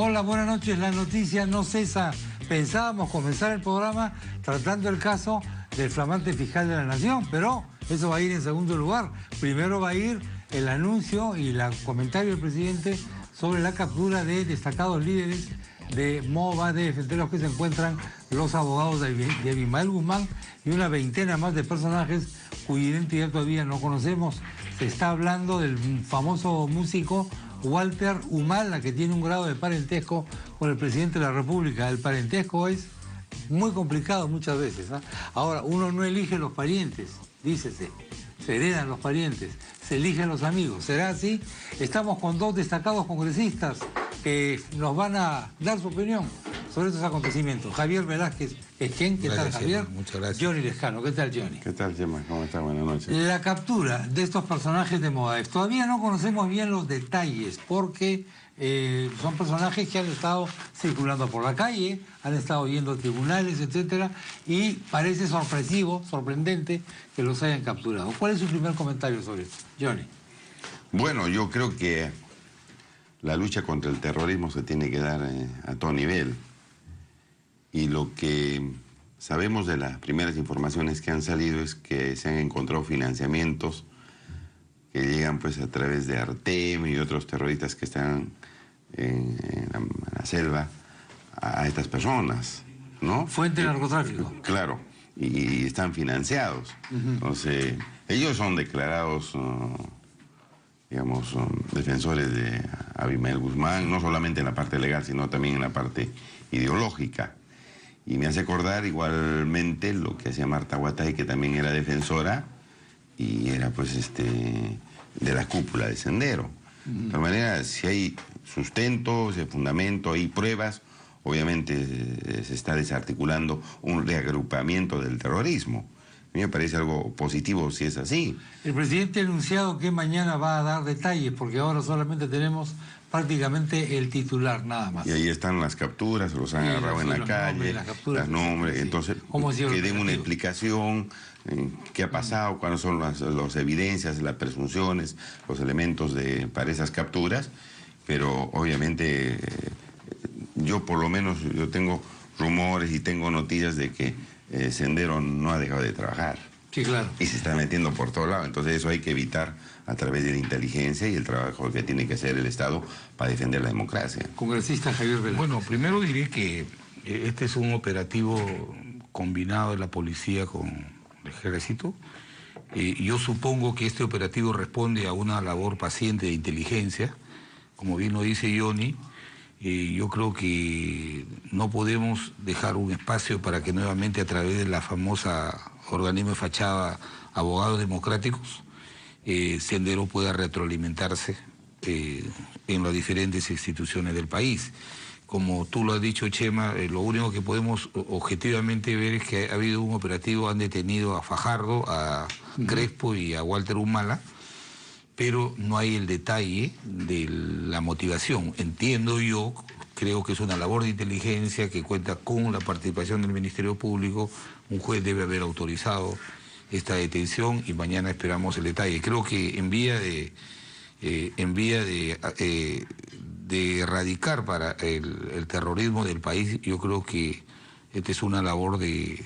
Hola, buenas noches. La noticia no cesa. Pensábamos comenzar el programa tratando el caso del flamante fiscal de la Nación, pero eso va a ir en segundo lugar. Primero va a ir el anuncio y el comentario del presidente sobre la captura de destacados líderes de Movadef, entre los que se encuentran los abogados de Abimael Guzmán y una veintena más de personajes cuya identidad todavía no conocemos. Se está hablando del famoso músico Walter Humala, que tiene un grado de parentesco con el presidente de la República. El parentesco es muy complicado muchas veces, ¿no? Ahora, uno no elige los parientes, dícese, se heredan los parientes, se eligen los amigos. ¿Será así? Estamos con dos destacados congresistas que nos van a dar su opinión sobre estos acontecimientos. Javier Velázquez Esquén, ¿qué tal, Javier? Gemma, muchas gracias. Johnny Lescano, ¿qué tal, Johnny? ¿Qué tal, Gemma? ¿Cómo está? Buenas noches. La captura de estos personajes de Movadef. Todavía no conocemos bien los detalles porque son personajes que han estado circulando por la calle, han estado yendo a tribunales, etcétera, y parece sorprendente que los hayan capturado. ¿Cuál es su primer comentario sobre esto, Johnny? Bueno, yo creo que la lucha contra el terrorismo se tiene que dar a todo nivel. Y lo que sabemos de las primeras informaciones que han salido es que se han encontrado financiamientos que llegan pues a través de Artem y otros terroristas que están en la selva a estas personas, ¿no? Fuente de narcotráfico. Claro, y están financiados. Entonces, ellos son declarados, digamos, defensores de Abimael Guzmán, no solamente en la parte legal, sino también en la parte ideológica. Y me hace acordar igualmente lo que hacía Marta Guatay, que también era defensora y era pues de la cúpula de Sendero. De todas maneras, si hay sustento, si hay fundamento, hay pruebas, obviamente se está desarticulando un reagrupamiento del terrorismo. A mí me parece algo positivo si es así. El presidente ha anunciado que mañana va a dar detalles, porque ahora solamente tenemos prácticamente el titular, nada más. Y ahí están las capturas, los han agarrado en la calle, los nombres, sí. Entonces que den una explicación, qué ha pasado, cuáles son las evidencias, las presunciones, los elementos para esas capturas, pero obviamente yo por lo menos yo tengo rumores y tengo noticias de que Sendero no ha dejado de trabajar. Sí, claro. Y se está metiendo por todos lados. Entonces eso hay que evitar a través de la inteligencia y el trabajo que tiene que hacer el Estado para defender la democracia. Congresista Javier Velázquez. Bueno, primero diré que este es un operativo combinado de la policía con el ejército. Yo supongo que este operativo responde a una labor paciente de inteligencia. Como bien lo dice Johnny, yo creo que no podemos dejar un espacio para que nuevamente a través de la famosa organismo de fachada Abogados Democráticos, Sendero pueda retroalimentarse en las diferentes instituciones del país. Como tú lo has dicho, Chema, lo único que podemos objetivamente ver es que ha habido un operativo, han detenido a Fajardo, a Crespo y a Walter Humala, pero no hay el detalle de la motivación. Entiendo yo, creo que es una labor de inteligencia que cuenta con la participación del Ministerio Público. Un juez debe haber autorizado esta detención y mañana esperamos el detalle. Creo que en vía de erradicar para el terrorismo del país, yo creo que esta es una labor de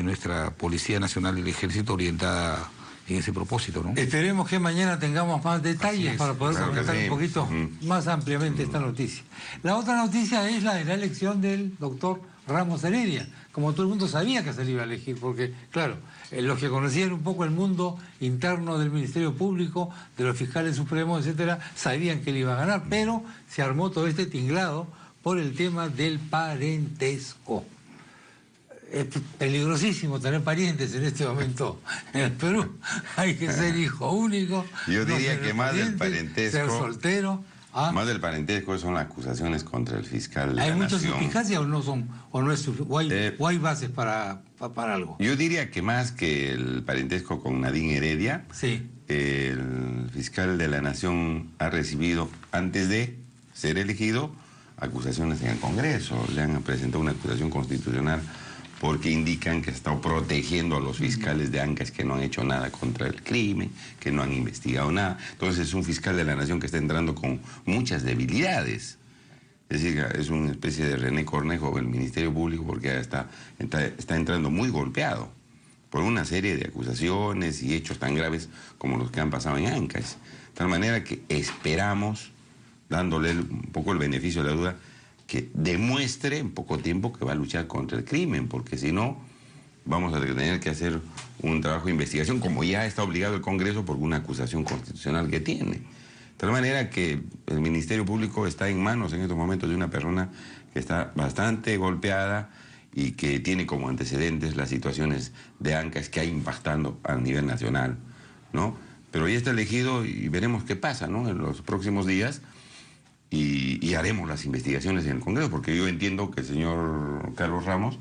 nuestra Policía Nacional del Ejército orientada en ese propósito, ¿no? Esperemos que mañana tengamos más detalles para poder comentar un poquito más ampliamente esta noticia. La otra noticia es la de la elección del doctor Ramos Heredia. Como todo el mundo sabía que se le iba a elegir, porque, claro, los que conocían un poco el mundo interno del Ministerio Público, de los fiscales supremos, etcétera, sabían que él iba a ganar, pero se armó todo este tinglado por el tema del parentesco. Es peligrosísimo tener parientes en este momento en el Perú. Hay que ser hijo único. Yo diría que más del parentesco, ser soltero. Más del parentesco son las acusaciones contra el fiscal de la Nación. ¿Hay mucha suspicacia o hay bases para algo? Yo diría que más que el parentesco con Nadine Heredia, sí, el fiscal de la Nación ha recibido, antes de ser elegido, acusaciones en el Congreso. Le han presentado una acusación constitucional porque indican que ha estado protegiendo a los fiscales de Ancash que no han hecho nada contra el crimen, que no han investigado nada. Entonces es un fiscal de la Nación que está entrando con muchas debilidades. Es decir, es una especie de René Cornejo del Ministerio Público porque está entrando muy golpeado por una serie de acusaciones y hechos tan graves como los que han pasado en Ancash. De tal manera que esperamos, dándole un poco el beneficio de la duda, que demuestre en poco tiempo que va a luchar contra el crimen, porque si no, vamos a tener que hacer un trabajo de investigación, como ya está obligado el Congreso por una acusación constitucional que tiene. De tal manera que el Ministerio Público está en manos en estos momentos de una persona que está bastante golpeada y que tiene como antecedentes las situaciones de Ancash que ha impactando a nivel nacional, ¿no? Pero ya está elegido y veremos qué pasa, ¿no? En los próximos días y haremos las investigaciones en el Congreso, porque yo entiendo que el señor Carlos Ramos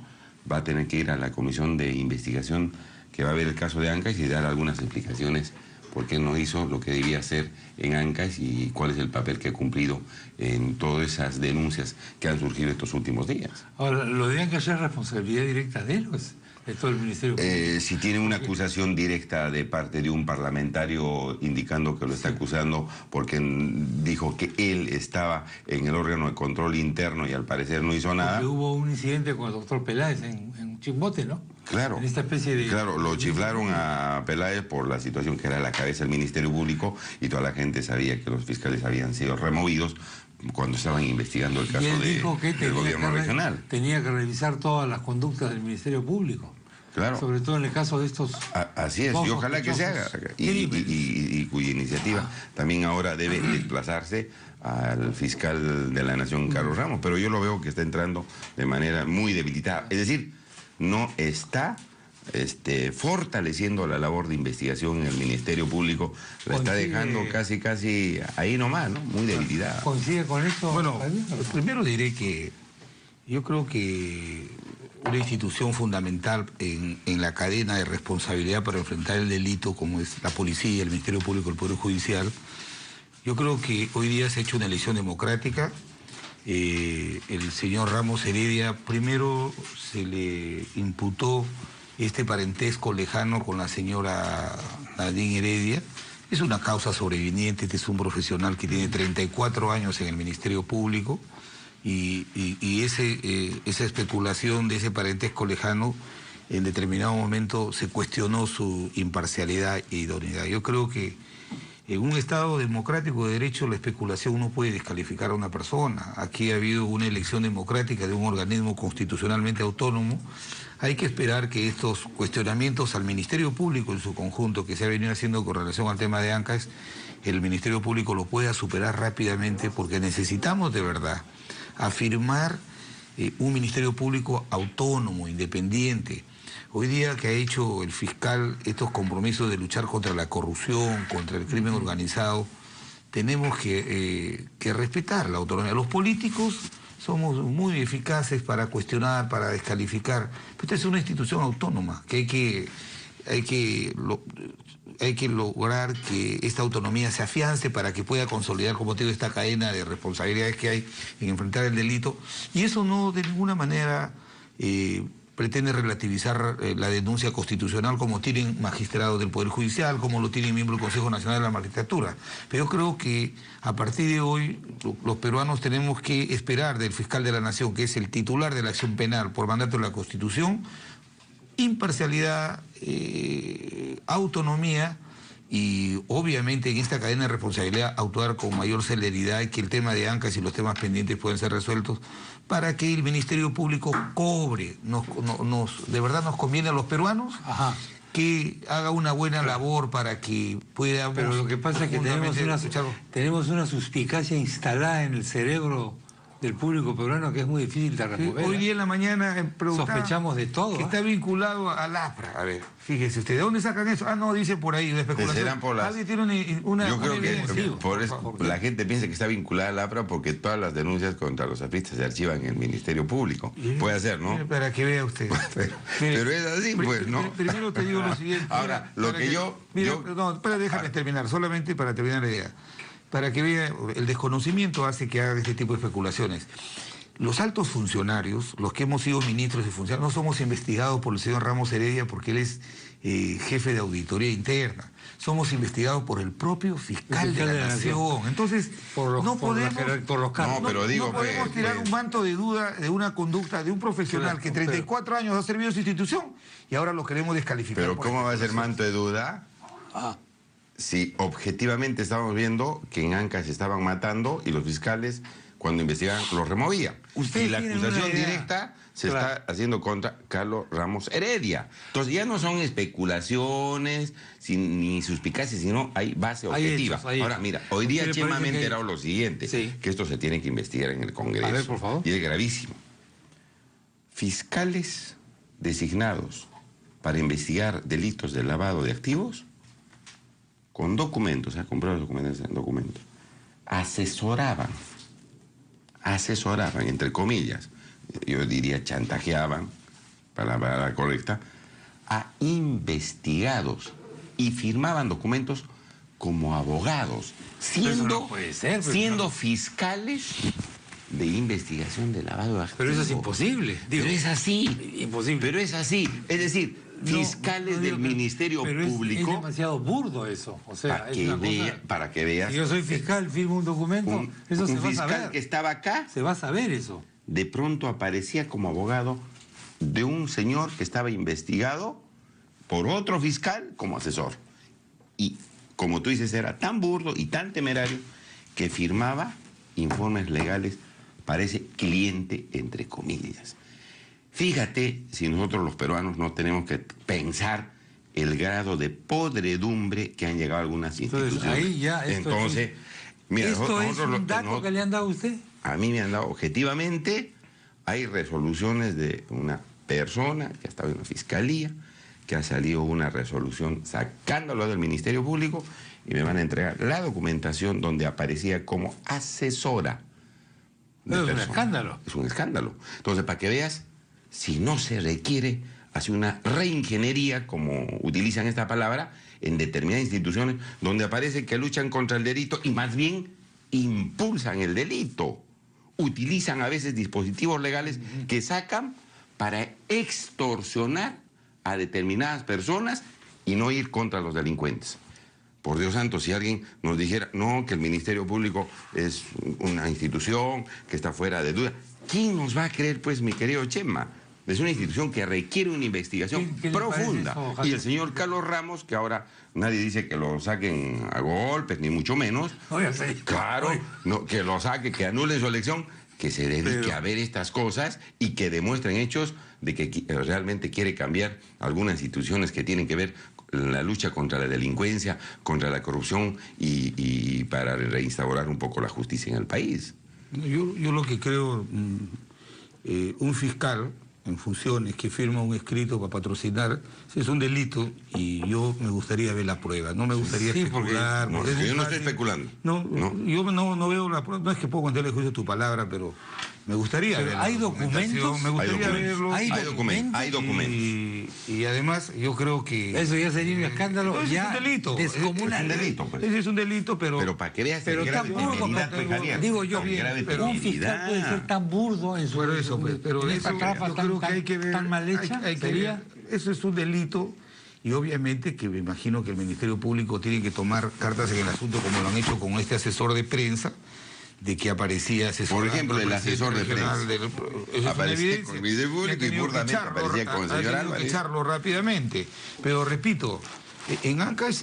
va a tener que ir a la comisión de investigación que va a ver el caso de Ancash y dar algunas explicaciones por qué no hizo lo que debía hacer en Ancash y cuál es el papel que ha cumplido en todas esas denuncias que han surgido estos últimos días. Ahora, ¿lo de Ancash es responsabilidad directa de él o es de todo el Ministerio Público? Si tiene una acusación directa de parte de un parlamentario indicando que lo está acusando porque dijo que él estaba en el órgano de control interno y al parecer no hizo nada. Porque hubo un incidente con el doctor Peláez en Chimbote, ¿no? Claro, en esta especie de... claro, lo chiflaron a Peláez por la situación que era la cabeza del Ministerio Público y toda la gente sabía que los fiscales habían sido removidos cuando estaban investigando el caso del gobierno regional. Tenía que revisar todas las conductas del Ministerio Público. Claro. Sobre todo en el caso de estos... Así es, y ojalá que se haga. Y cuya iniciativa también ahora debe desplazarse al fiscal de la Nación, Carlos Ramos. Pero yo lo veo que está entrando de manera muy debilitada. Es decir, no está fortaleciendo la labor de investigación en el Ministerio Público, la está dejando casi ahí nomás, ¿no? Muy debilitada. ¿Coincide con esto? Bueno, primero diré que yo creo que una institución fundamental en la cadena de responsabilidad para enfrentar el delito, como es la policía, el Ministerio Público, el Poder Judicial, yo creo que hoy día se ha hecho una elección democrática. El señor Ramos Heredia, primero se le imputó este parentesco lejano con la señora Nadine Heredia. Es una causa sobreviniente, este es un profesional que tiene 34 años en el Ministerio Público y esa especulación de ese parentesco lejano en determinado momento se cuestionó su imparcialidad e idoneidad. Yo creo que en un Estado democrático de derecho la especulación no puede descalificar a una persona. Aquí ha habido una elección democrática de un organismo constitucionalmente autónomo. Hay que esperar que estos cuestionamientos al Ministerio Público en su conjunto, que se ha venido haciendo con relación al tema de Ancash, el Ministerio Público lo pueda superar rápidamente, porque necesitamos de verdad afirmar un Ministerio Público autónomo, independiente. Hoy día que ha hecho el fiscal estos compromisos de luchar contra la corrupción, contra el crimen organizado, tenemos que respetar la autonomía. Los políticos somos muy eficaces para cuestionar, para descalificar, pero esta es una institución autónoma que hay que lograr que esta autonomía se afiance para que pueda consolidar, como te digo, esta cadena de responsabilidades que hay en enfrentar el delito. Y eso no de ninguna manera pretende relativizar la denuncia constitucional como tienen magistrados del Poder Judicial, como lo tienen miembros del Consejo Nacional de la Magistratura. Pero yo creo que a partir de hoy los peruanos tenemos que esperar del fiscal de la Nación, que es el titular de la acción penal por mandato de la Constitución, imparcialidad, autonomía y obviamente en esta cadena de responsabilidad actuar con mayor celeridad y que el tema de Ancash y los temas pendientes puedan ser resueltos para que el Ministerio Público cobre. De verdad nos conviene a los peruanos. Ajá. Que haga una buena labor para que pueda... Pero lo que pasa es que tenemos una suspicacia instalada en el cerebro del público peruano que es muy difícil de remover. Hoy día en la mañana sospechamos de todo. Que está vinculado al APRA. A ver, fíjese usted, ¿de dónde sacan eso? Ah, no, dice por ahí, de especulación. Alguien tiene yo creo que por eso la gente piensa que está vinculada al APRA porque todas las denuncias contra los apristas se archivan en el Ministerio Público. Puede ser, ¿no? Para que vea usted. Pero es así, pues, ¿no? Primero te digo lo siguiente. Ahora, lo que yo... No, déjame terminar, solamente para terminar la idea. Para que vea, el desconocimiento hace que haga este tipo de especulaciones. Los altos funcionarios, los que hemos sido ministros y funcionarios, no somos investigados por el señor Ramos Heredia porque él es jefe de auditoría interna. somos investigados por el propio fiscal de la Nación. Entonces, no podemos tirar un manto de duda de una conducta de un profesional que 34 años ha servido a su institución y ahora lo queremos descalificar. Pero ¿cómo va a ser manto de duda? Si objetivamente estamos viendo que en Ancash se estaban matando y los fiscales, cuando investigaban, los removían. Y la acusación directa se está haciendo contra Carlos Ramos Heredia. Entonces ya no son especulaciones ni suspicacias, sino hay base objetiva. Ahora, mira, hoy día Chema me ha enterado lo siguiente, que esto se tiene que investigar en el Congreso. A ver, por favor. Y es gravísimo. Fiscales designados para investigar delitos de lavado de activos, con documentos, comprar los documentos en documentos, asesoraban, entre comillas, yo diría chantajeaban, palabra correcta, a investigados y firmaban documentos como abogados, siendo fiscales de investigación de lavado de activos. Pero eso es imposible. Pero es así. Imposible. Pero es así. Es decir, fiscales del Ministerio Público. Es demasiado burdo eso. O sea, para que veas. Si yo soy fiscal, firmo un documento, eso se va a saber. Un fiscal que estaba acá. Se va a saber eso. De pronto aparecía como abogado de un señor que estaba investigado por otro fiscal como asesor. Y como tú dices, era tan burdo y tan temerario que firmaba informes legales, parece cliente entre comillas. Fíjate si nosotros los peruanos no tenemos que pensar el grado de podredumbre que han llegado algunas instituciones. Entonces, ahí ya mira, ¿esto es un dato que le han dado a usted? A mí me han dado objetivamente, hay resoluciones de una persona que ha estado en la fiscalía, que ha salido una resolución sacándolo del Ministerio Público y me van a entregar la documentación donde aparecía como asesora. Es un escándalo. Es un escándalo. Entonces, para que veas, si no se requiere, hace una reingeniería, como utilizan esta palabra, en determinadas instituciones donde aparece que luchan contra el delito y más bien impulsan el delito. Utilizan a veces dispositivos legales que sacan para extorsionar a determinadas personas y no ir contra los delincuentes. Por Dios santo, si alguien nos dijera, no, que el Ministerio Público es una institución que está fuera de duda, ¿quién nos va a creer, pues, mi querido Chema? Es una institución que requiere una investigación profunda. Y el señor Carlos Ramos, que ahora nadie dice que lo saquen a golpes, ni mucho menos. Claro, no, que lo saque, que anulen su elección, que se dedique a ver estas cosas y que demuestren hechos de que realmente quiere cambiar algunas instituciones que tienen que ver con la lucha contra la delincuencia, contra la corrupción y para reinstaurar un poco la justicia en el país. Yo lo que creo, un fiscal en funciones que firma un escrito para patrocinar, es un delito y yo me gustaría ver la prueba, no me gustaría especular. Yo no estoy especulando. Yo no veo la prueba, no es que puedo contarle el juicio tu palabra, pero me gustaría ver. ¿Hay documentos? Me gustaría verlo. Hay documentos. Y además yo creo que... Eso ya sería un escándalo. No, ya es un delito. Es un delito, pues. Ese es un delito, pero... Pero para que veas el grave temeridad, digo yo, un fiscal puede ser tan burdo en su... Pero eso, yo creo que hay que ver... Tan mal hecha, eso es un delito. Y obviamente que me imagino que el Ministerio Público tiene que tomar cartas en el asunto como lo han hecho con este asesor de prensa, de que aparecía asesor. Por ejemplo, el asesor de prensa. Aparecía con el Ministerio Público y burdamente aparecía con el señor Álvarez. Que echarlo rápidamente. Pero repito, en Ancash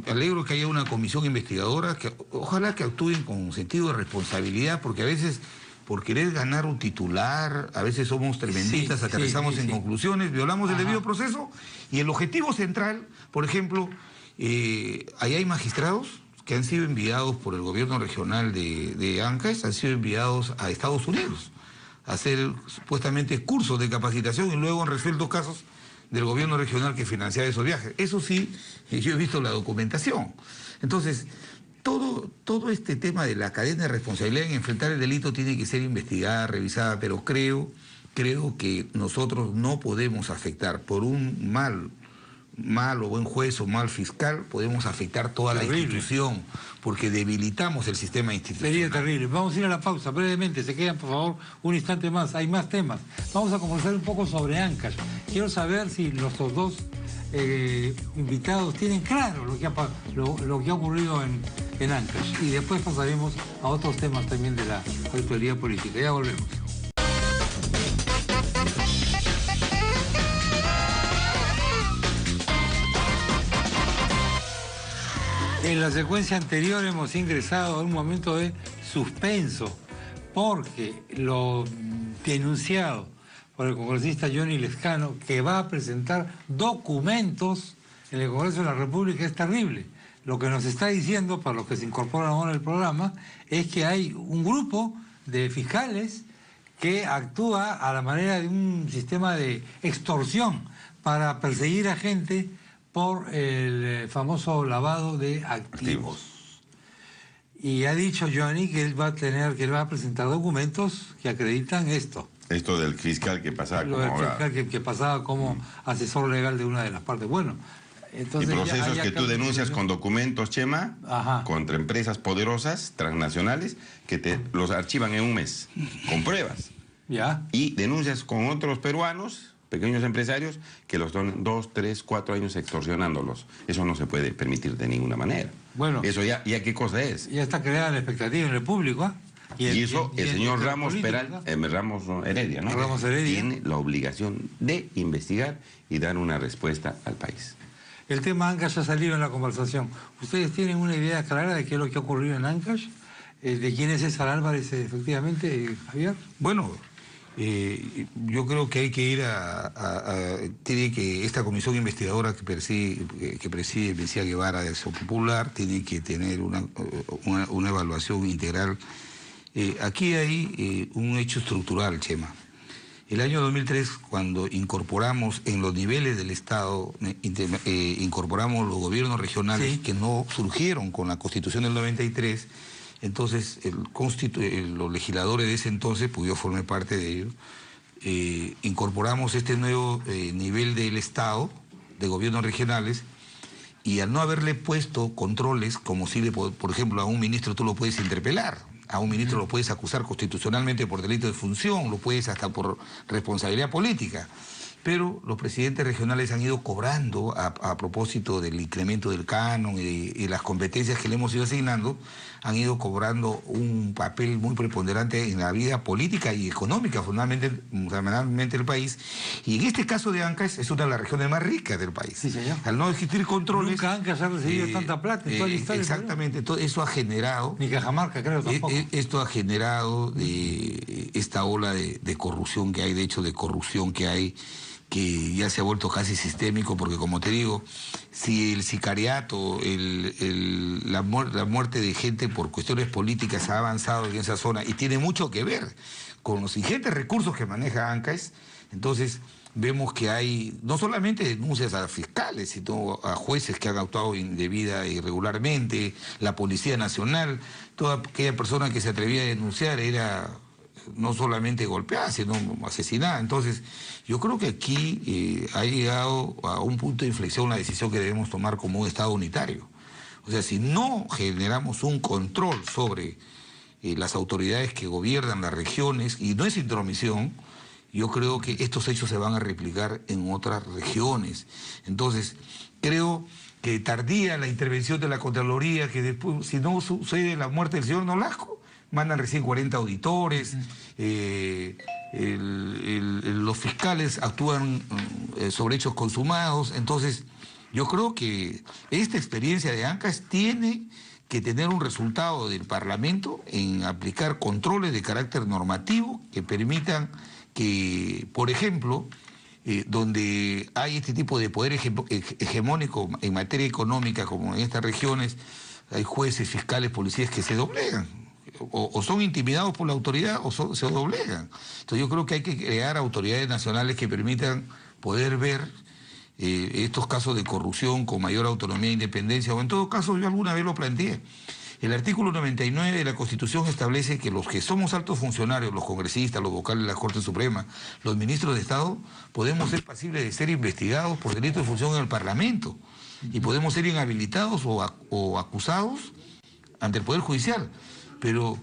alegro que haya una comisión investigadora, que ojalá que actúen con sentido de responsabilidad, porque a veces por querer ganar un titular, a veces somos tremendistas, aterrizamos en conclusiones, violamos el debido proceso, y el objetivo central, por ejemplo, ahí hay magistrados que han sido enviados por el gobierno regional de Ancash, han sido enviados a Estados Unidos a hacer supuestamente cursos de capacitación y luego han resuelto casos del gobierno regional que financiaba esos viajes. Eso sí, yo he visto la documentación. Entonces, todo este tema de la cadena de responsabilidad en enfrentar el delito tiene que ser investigada, revisada, pero creo que nosotros no podemos afectar por un mal o buen juez o mal fiscal, podemos afectar toda la institución, porque debilitamos el sistema institucional. Sería terrible. Vamos a ir a la pausa brevemente, se quedan por favor un instante más, hay más temas. Vamos a conversar un poco sobre Ancash. Quiero saber si nuestros dos invitados tienen claro lo que ha ocurrido en Ancash. Y después pasaremos a otros temas también de la actualidad política. Ya volvemos. En la secuencia anterior hemos ingresado a un momento de suspenso, porque lo denunciado por el congresista Johnny Lezcano, que va a presentar documentos en el Congreso de la República, es terrible. Lo que nos está diciendo, para los que se incorporan ahora al programa, es que hay un grupo de fiscales que actúa a la manera de un sistema de extorsión para perseguir a gente por el famoso lavado de activos. Y ha dicho Johnny que él va a presentar documentos que acreditan esto. Esto del fiscal que pasaba como abogado. Que pasaba como asesor legal de una de las partes. Bueno, entonces... Y procesos que tú denuncias con documentos, Chema, ajá, contra empresas poderosas, transnacionales, que te los archivan en un mes, con pruebas. Ya. Y denuncias con otros peruanos, pequeños empresarios, que los son 2, 3, 4 años extorsionándolos. Eso no se puede permitir de ninguna manera. Bueno, eso ya qué cosa es. Ya está creada la expectativa en el público, ¿eh? Y eso el señor Ramos Heredia, ¿no? Ramos Heredia tiene la obligación de investigar y dar una respuesta al país. El tema Ancash ha salido en la conversación. ¿Ustedes tienen una idea clara de qué es lo que ha ocurrido en Ancash? ¿De quién es César Álvarez, efectivamente, Javier? Bueno, yo creo que hay que ir tiene que esta comisión investigadora que preside Mesía Guevara de Acción Popular tiene que tener una evaluación integral. Aquí hay un hecho estructural, Chema. El año 2003, cuando incorporamos en los niveles del Estado, incorporamos los gobiernos regionales, sí, que no surgieron con la Constitución del 93, entonces los legisladores de ese entonces, pues yo formé parte de ellos, incorporamos este nuevo nivel del Estado, de gobiernos regionales, y al no haberle puesto controles, como si, por ejemplo, a un ministro tú lo puedes interpelar, a un ministro lo puedes acusar constitucionalmente por delito de función, lo puedes hasta por responsabilidad política. Pero los presidentes regionales han ido cobrando, a propósito del incremento del canon y las competencias que le hemos ido asignando, han ido cobrando un papel muy preponderante en la vida política y económica, fundamentalmente del país. Y en este caso de Ancash es una de las regiones más ricas del país. Sí, señor. Al no existir controles... Nunca Ancash ha recibido tanta plata en toda la historia. Exactamente, todo eso ha generado... Ni Cajamarca, creo, tampoco. Esto ha generado esta ola de corrupción que hay, de hecho de corrupción que hay, que ya se ha vuelto casi sistémico, porque como te digo, si el sicariato, la muerte de gente por cuestiones políticas ha avanzado en esa zona y tiene mucho que ver con los ingentes recursos que maneja Ancash, entonces vemos que hay no solamente denuncias a fiscales, sino a jueces que han actuado indebida e irregularmente, la Policía Nacional, toda aquella persona que se atrevía a denunciar era... no solamente golpeada, sino asesinada. Entonces, yo creo que aquí ha llegado a un punto de inflexión la decisión que debemos tomar como un Estado unitario. O sea, si no generamos un control sobre las autoridades que gobiernan las regiones, y no es intromisión, yo creo que estos hechos se van a replicar en otras regiones. Entonces, creo que tardía la intervención de la Contraloría, que después, si no sucede la muerte del señor Nolasco, mandan recién 40 auditores, los fiscales actúan sobre hechos consumados. Entonces, yo creo que esta experiencia de Ancash tiene que tener un resultado del Parlamento en aplicar controles de carácter normativo que permitan que, por ejemplo, donde hay este tipo de poder hegemónico en materia económica, como en estas regiones, hay jueces, fiscales, policías que se doblegan. O son intimidados por la autoridad o se doblegan. Entonces yo creo que hay que crear autoridades nacionales que permitan poder ver estos casos de corrupción con mayor autonomía e independencia, o en todo caso yo alguna vez lo planteé. El artículo 99 de la Constitución establece que los que somos altos funcionarios, los congresistas, los vocales de la Corte Suprema, los ministros de Estado, podemos ser pasibles de ser investigados por delito de función en el Parlamento y podemos ser inhabilitados o acusados ante el Poder Judicial. Pero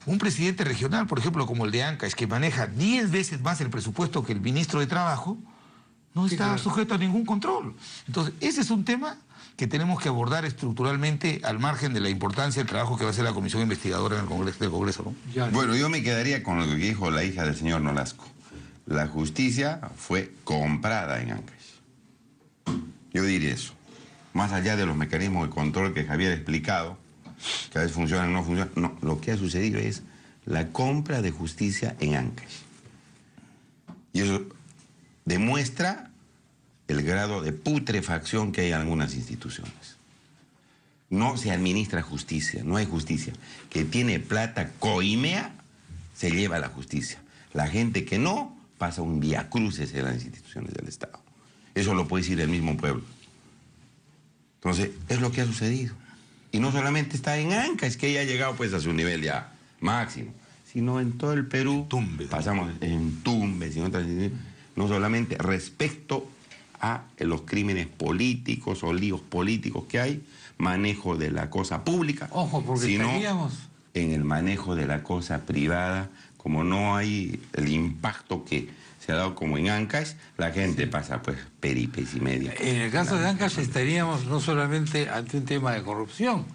un presidente regional, por ejemplo, como el de Ancash, que maneja 10 veces más el presupuesto que el ministro de Trabajo, no Sí, está claro. sujeto a ningún control. Entonces, ese es un tema que tenemos que abordar estructuralmente al margen de la importancia del trabajo que va a hacer la comisión investigadora en el Congreso, ¿no? Ya, Bueno, yo me quedaría con lo que dijo la hija del señor Nolasco. La justicia fue comprada en Ancash. Yo diría eso. Más allá de los mecanismos de control que Javier ha explicado, que a veces funcionan o no funcionan, no, lo que ha sucedido es la compra de justicia en Ancash. Y eso demuestra el grado de putrefacción que hay en algunas instituciones. No se administra justicia, no hay justicia. Que tiene plata, coimea, se lleva la justicia. La gente que no, pasa un viacruces en las instituciones del Estado. Eso lo puede decir el mismo pueblo. Entonces, es lo que ha sucedido. Y no solamente está en Ancash, que ya ha llegado pues a su nivel ya máximo, sino en todo el Perú. Tumbes. Pasamos en Tumbes y en otras instituciones. No solamente respecto a los crímenes políticos o líos políticos que hay, manejo de la cosa pública, Ojo, porque sino estaríamos... en el manejo de la cosa privada. Como no hay el impacto que se ha dado como en Ancash, la gente pasa pues peripecias y media. En el caso de Ancash estaríamos no solamente ante un tema de corrupción,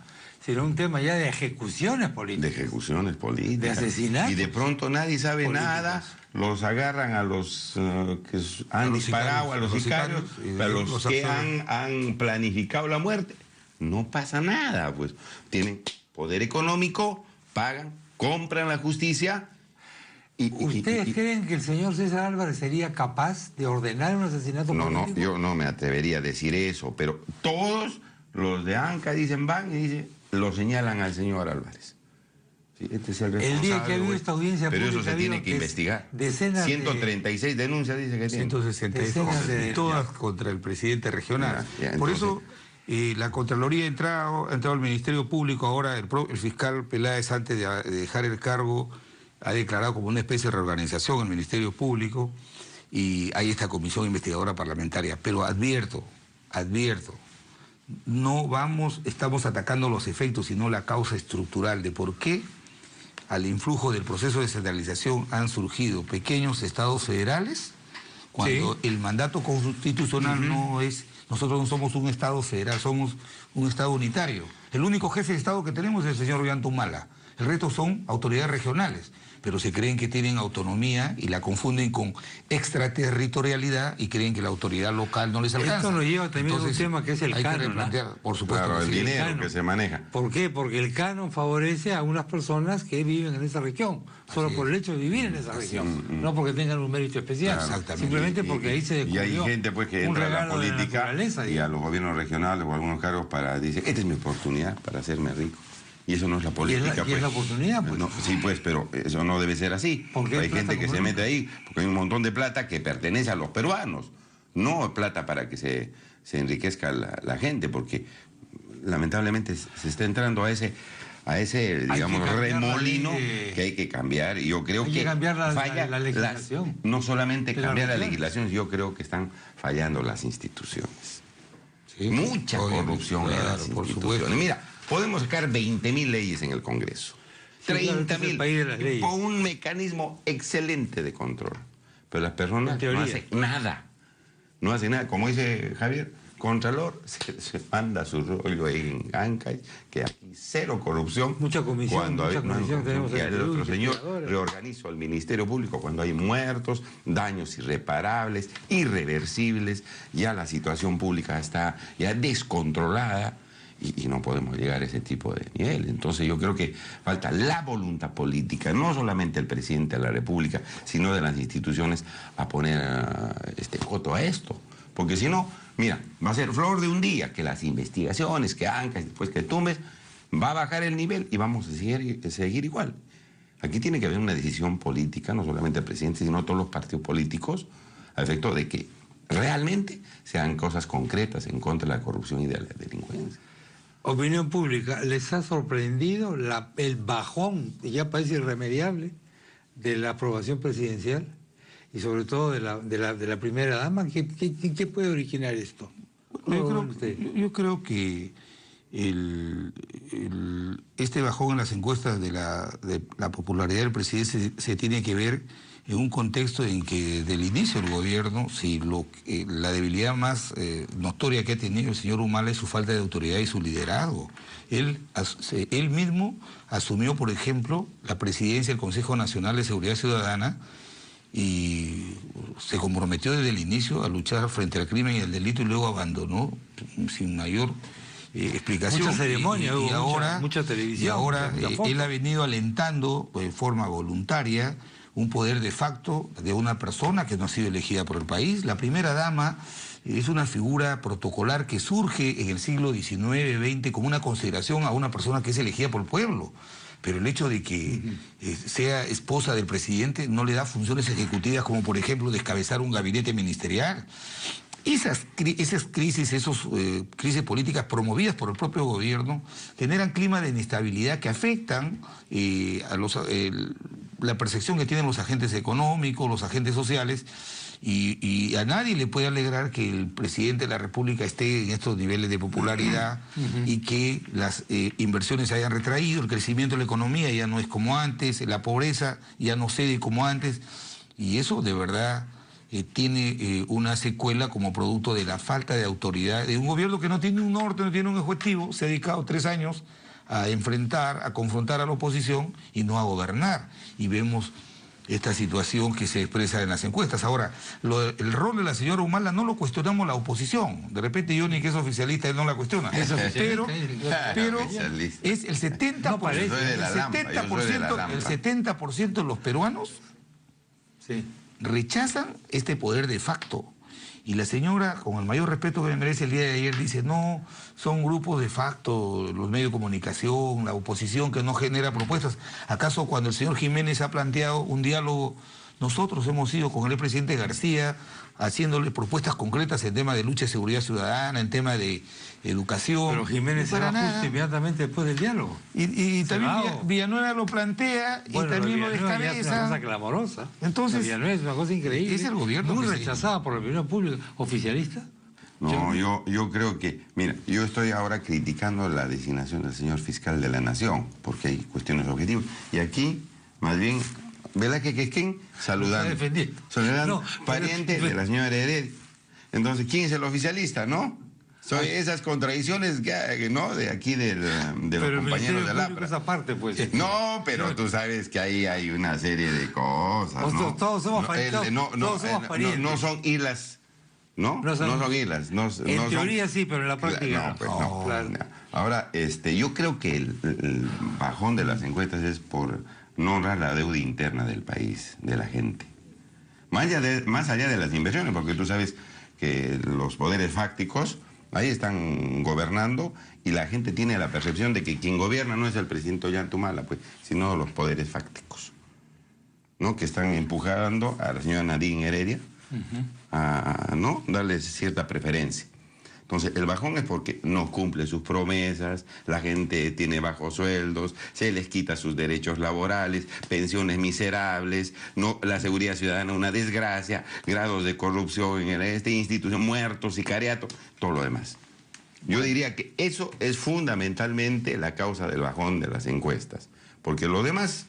sino un tema ya de ejecuciones De políticas. ejecuciones políticas. De asesinatos Y de pronto nadie sabe políticos. nada, los agarran a los que han disparado, a los sicarios, y a los los que absorben. han planificado la muerte. No pasa nada, pues. Tienen poder económico, pagan, compran la justicia. ¿Ustedes creen que el señor César Álvarez sería capaz de ordenar un asesinato No, político? yo no me atrevería a decir eso, pero todos los de Ancash dicen, van y dicen, lo señalan al señor Álvarez. Sí, este es el responsable. El día que ha habido güey. esta audiencia Pero eso pública se ha tiene habido que investigar. decenas de- 136 denuncias dice que tiene. 162, Decenas de- y todas contra el presidente regional. Ya, Por entonces- eso, la Contraloría ha entrado al Ministerio Público, ahora el fiscal Peláez, antes de dejar el cargo, ha declarado como una especie de reorganización el Ministerio Público, y hay esta comisión investigadora parlamentaria. Pero advierto, estamos atacando los efectos, sino la causa estructural de por qué al influjo del proceso de descentralización han surgido pequeños estados federales, cuando el mandato constitucional no es... Nosotros no somos un estado federal, somos un estado unitario. El único jefe de estado que tenemos es el señor Ollanta. El resto son autoridades regionales, pero se creen que tienen autonomía y la confunden con extraterritorialidad y creen que la autoridad local no les alcanza. Esto nos lleva también a un Entonces, tema que es el hay canon, que ¿no? replantear, por supuesto. Claro, que el sí. dinero canon. que se maneja. ¿Por qué? Porque el canon favorece a unas personas que viven en esa región, solo Así por es. el hecho de vivir en esa región, no porque tengan un mérito especial, Claro. Exactamente. simplemente porque ahí se Y descubrió hay gente pues que un entra a la regalo de política naturaleza, y a digamos. los gobiernos regionales o a algunos cargos para decir, esta es mi oportunidad para hacerme rico. Y eso no es la política, y es la oportunidad, pues. No, sí, pues, pero eso no debe ser así. ¿Por qué Hay plata gente que como se nunca? mete ahí, porque hay un montón de plata que pertenece a los peruanos. No plata para que se enriquezca la gente, porque lamentablemente se está entrando a ese digamos, cambiar la remolino ley de- que hay que cambiar. Y yo creo Hay que que cambiar la falla legislación. no solamente de las cambiar la regiones. legislación, yo creo que están fallando las instituciones. Sí, Mucha obviamente, corrupción en claro, las por instituciones. supuesto. Mira, podemos sacar 20.000 leyes en el Congreso. Sí, claro, este es el 30.000. país de las leyes. Con un mecanismo excelente de control. Pero las personas En teoría. no hacen nada. No hacen nada. Como dice Javier, Contralor se manda su rollo en Ancash, que aquí cero corrupción. Mucha comisión, mucha comisión tenemos en y el el Perú, otro señor investigadores. reorganizó el Ministerio Público cuando hay muertos, daños irreparables, irreversibles. Ya la situación pública está ya descontrolada. Y no podemos llegar a ese tipo de nivel. Entonces yo creo que falta la voluntad política, no solamente el presidente de la República, sino de las instituciones a poner coto a esto. Porque si no, mira, va a ser flor de un día que las investigaciones, que Ancash, después que Tumbes, va a bajar el nivel y vamos a seguir igual. Aquí tiene que haber una decisión política, no solamente el presidente, sino todos los partidos políticos, a efecto de que realmente se hagan cosas concretas en contra de la corrupción y de la delincuencia. Opinión pública, ¿les ha sorprendido el bajón, que ya parece irremediable, de la aprobación presidencial? Y sobre todo de la primera dama. ¿Qué puede originar esto? Yo creo que este bajón en las encuestas de la popularidad del presidente se tiene que ver en un contexto en que desde el inicio del gobierno, si la debilidad más notoria que ha tenido el señor Humala es su falta de autoridad y su liderazgo. Él mismo asumió, por ejemplo, la presidencia del Consejo Nacional de Seguridad Ciudadana y se comprometió desde el inicio a luchar frente al crimen y al delito y luego abandonó sin mayor explicación. Mucha ceremonia, y ahora, mucha televisión. Y ahora él ha venido alentando de forma voluntaria un poder de facto de una persona que no ha sido elegida por el país. La primera dama es una figura protocolar que surge en el siglo XIX, XX como una consideración a una persona que es elegida por el pueblo. Pero el hecho de que sea esposa del presidente no le da funciones ejecutivas como, por ejemplo, descabezar un gabinete ministerial. Esas crisis, crisis políticas promovidas por el propio gobierno generan climas de inestabilidad que afectan la percepción que tienen los agentes económicos, los agentes sociales, y a nadie le puede alegrar que el presidente de la República esté en estos niveles de popularidad y que las inversiones se hayan retraído, el crecimiento de la economía ya no es como antes, la pobreza ya no cede como antes, y eso de verdad tiene una secuela como producto de la falta de autoridad de un gobierno que no tiene un norte, no tiene un objetivo, se ha dedicado 3 años a enfrentar, a confrontar a la oposición y no a gobernar. Y vemos esta situación que se expresa en las encuestas. Ahora, el rol de la señora Humala no lo cuestionamos la oposición. De repente Johnny, que es oficialista, él no la cuestiona. Pero es el 70% de los peruanos rechazan este poder de facto. Y la señora, con el mayor respeto que me merece el día de ayer, dice, no, son grupos de facto, los medios de comunicación, la oposición que no genera propuestas. ¿Acaso cuando el señor Jiménez ha planteado un diálogo, nosotros hemos ido con el presidente García haciéndole propuestas concretas en tema de lucha de seguridad ciudadana, en tema de educación? Pero Jiménez se va justo inmediatamente después del diálogo. Y también Villanueva lo plantea y también lo descabeza. Es una cosa clamorosa. Entonces, Villanueva es una cosa increíble. Es el gobierno muy rechazada por la opinión pública. ¿Oficialista? No, yo creo que, mira, yo estoy ahora criticando la designación del señor fiscal de la Nación, porque hay cuestiones objetivas. Y aquí, más bien, Velázquez Quisquín saludando, pariente de la señora Heredia. Entonces, ¿quién es el oficialista, no? Son esas contradicciones que, ¿no? De aquí de los compañeros de la esa parte, pues. No, pero tú sabes que ahí hay una serie de cosas, ¿no? Todos somos parientes. No son islas. ¿No? No son islas. En teoría sí, pero en la práctica no. Pues no. Claro. Ahora, yo creo que el bajón de las encuestas es por no honrar la deuda interna del país, de la gente. Más allá de las inversiones, porque tú sabes que los poderes fácticos ahí están gobernando y la gente tiene la percepción de que quien gobierna no es el presidente Ollanta Humala, pues, sino los poderes fácticos, ¿no? Que están empujando a la señora Nadine Heredia a ¿no? darle cierta preferencia. Entonces, el bajón es porque no cumple sus promesas, la gente tiene bajos sueldos, se les quita sus derechos laborales, pensiones miserables, no, la seguridad ciudadana una desgracia, grados de corrupción en esta institución, muertos, sicariato, todo lo demás. Yo diría que eso es fundamentalmente la causa del bajón de las encuestas, porque lo demás,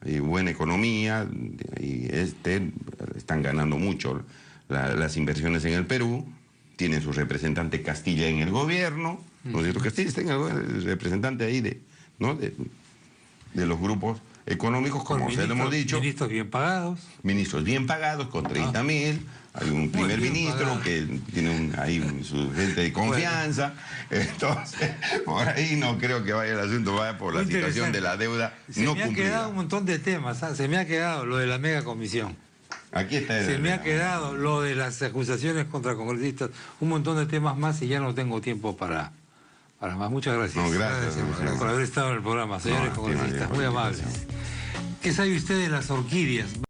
hay buena economía, y están ganando mucho las inversiones en el Perú, tienen su representante Castilla en el gobierno, ¿no es cierto? Castilla está en el representante ahí de los grupos económicos, como se lo hemos dicho. Ministros bien pagados. Ministros bien pagados, con 30.000. Hay un primer ministro que tiene su gente de confianza. Bueno. Entonces, por ahí no creo que vaya el asunto, vaya por la situación de la deuda no cumplida. Se me ha quedado un montón de temas, se me ha quedado lo de la megacomisión. Aquí está. Se me ha quedado lo de las acusaciones contra congresistas, un montón de temas más y ya no tengo tiempo para más. Muchas gracias. No, gracias por haber estado en el programa, señores congresistas, muy amables. ¿Qué sabe usted de las orquídeas?